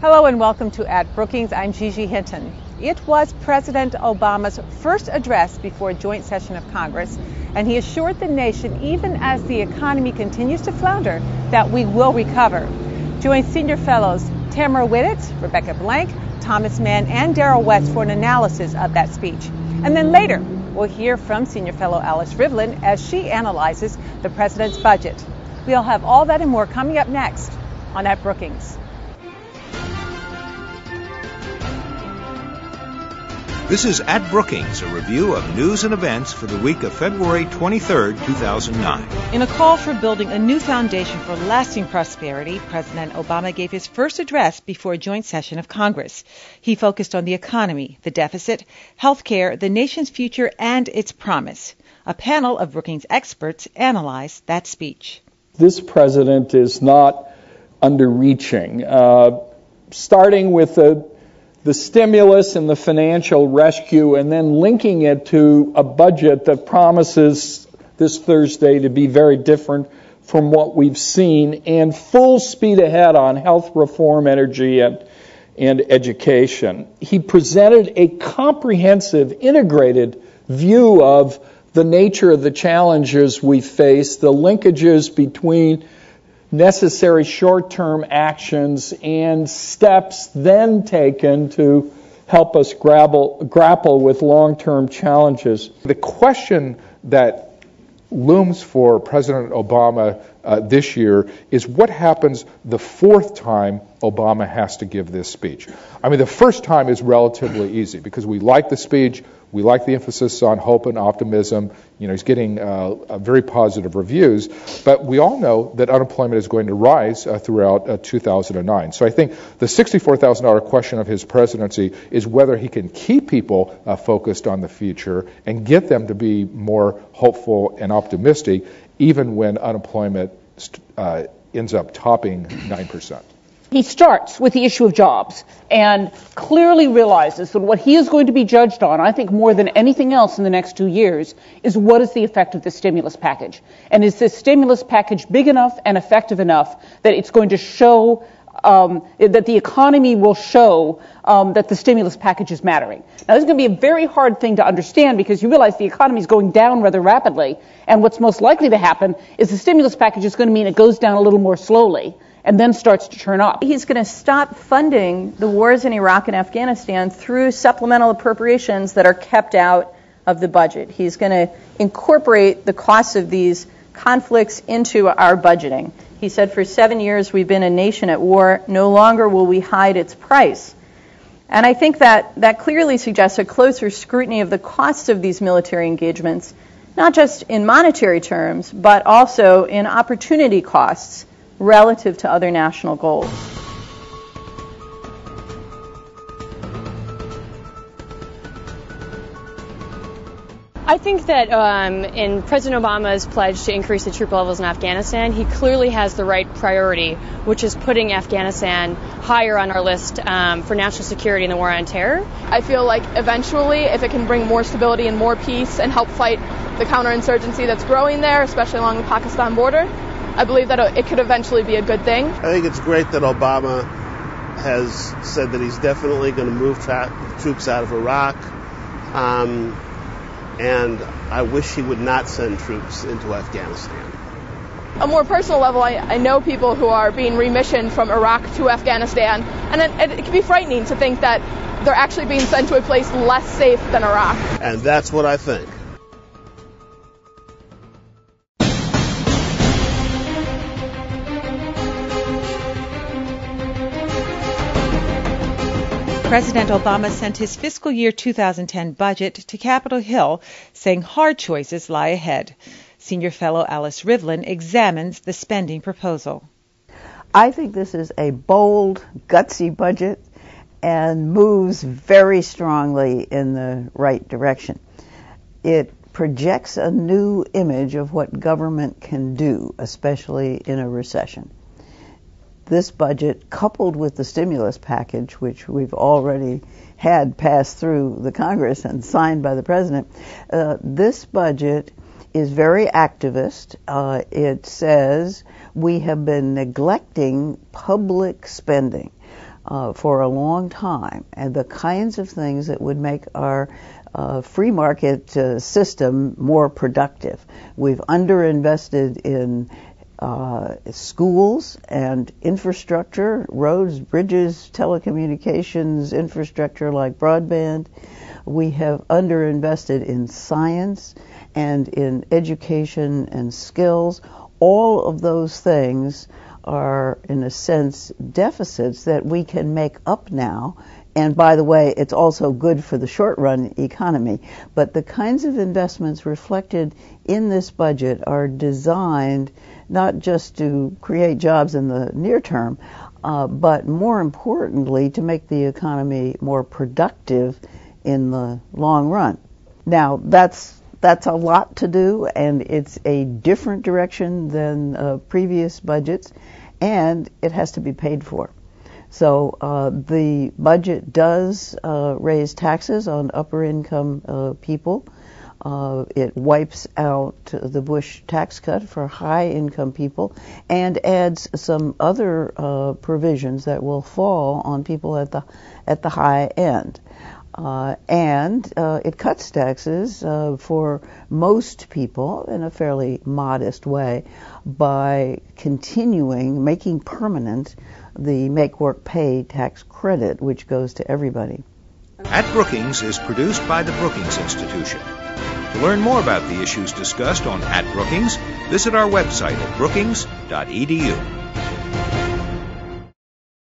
Hello and welcome to At Brookings. I'm Gigi Hinton. It was President Obama's first address before a joint session of Congress, and he assured the nation, even as the economy continues to flounder, that we will recover. Join senior fellows Tamara Whittet, Rebecca Blank, Thomas Mann, and Darrell West for an analysis of that speech. And then later, we'll hear from senior fellow Alice Rivlin as she analyzes the president's budget. We'll have all that and more coming up next on At Brookings. This is At Brookings, a review of news and events for the week of February 23, 2009. In a call for building a new foundation for lasting prosperity, President Obama gave his first address before a joint session of Congress. He focused on the economy, the deficit, health care, the nation's future, and its promise. A panel of Brookings experts analyzed that speech. This president is not underreaching. Starting with the stimulus and the financial rescue, and then linking it to a budget that promises this Thursday to be very different from what we've seen, and full speed ahead on health reform, energy, and education. He presented a comprehensive, integrated view of the nature of the challenges we face, the linkages between necessary short-term actions and steps then taken to help us grapple with long-term challenges. The question that looms for President Obama this year is what happens the fourth time Obama has to give this speech. I mean, the first time is relatively easy because we like the speech, we like the emphasis on hope and optimism. You know, he's getting very positive reviews, but we all know that unemployment is going to rise throughout 2009. So I think the $64,000 question of his presidency is whether he can keep people focused on the future and get them to be more hopeful and optimistic, even when unemployment ends up topping 9%. He starts with the issue of jobs and clearly realizes that what he is going to be judged on, I think more than anything else in the next 2 years, is what is the effect of the stimulus package. And is this stimulus package big enough and effective enough that it's going to show that the economy will show that the stimulus package is mattering. Now, this is going to be a very hard thing to understand because you realize the economy is going down rather rapidly, and what's most likely to happen is the stimulus package is going to mean it goes down a little more slowly and then starts to turn up. He's going to stop funding the wars in Iraq and Afghanistan through supplemental appropriations that are kept out of the budget. He's going to incorporate the costs of these conflicts into our budgeting. He said, for 7 years we've been a nation at war. No longer will we hide its price. And I think that clearly suggests a closer scrutiny of the costs of these military engagements, not just in monetary terms, but also in opportunity costs relative to other national goals. I think that in President Obama's pledge to increase the troop levels in Afghanistan, he clearly has the right priority, which is putting Afghanistan higher on our list for national security in the war on terror. I feel like eventually, if it can bring more stability and more peace and help fight the counterinsurgency that's growing there, especially along the Pakistan border, I believe that it could eventually be a good thing. I think it's great that Obama has said that he's definitely going to move troops out of Iraq. And I wish he would not send troops into Afghanistan. On a more personal level, I know people who are being remissioned from Iraq to Afghanistan, and it can be frightening to think that they're actually being sent to a place less safe than Iraq. And that's what I think. President Obama sent his fiscal year 2010 budget to Capitol Hill, saying hard choices lie ahead. Senior fellow Alice Rivlin examines the spending proposal. I think this is a bold, gutsy budget and moves very strongly in the right direction. It projects a new image of what government can do, especially in a recession. This budget, coupled with the stimulus package, which we've already had passed through the Congress and signed by the President, this budget is very activist. It says we have been neglecting public spending. for a long time, and the kinds of things that would make our free market system more productive. We've underinvested in schools and infrastructure, roads, bridges, telecommunications, infrastructure like broadband. We have underinvested in science and in education and skills. All of those things are, in a sense, deficits that we can make up now. And by the way, it's also good for the short-run economy. But the kinds of investments reflected in this budget are designed not just to create jobs in the near term, but more importantly, to make the economy more productive in the long run. Now, that's a lot to do, and it's a different direction than previous budgets, and it has to be paid for. So the budget does raise taxes on upper-income people. It wipes out the Bush tax cut for high-income people and adds some other provisions that will fall on people at the high end. And it cuts taxes for most people in a fairly modest way by making permanent the Make Work Pay tax credit, which goes to everybody. At Brookings is produced by the Brookings Institution. To learn more about the issues discussed on At Brookings, visit our website at brookings.edu.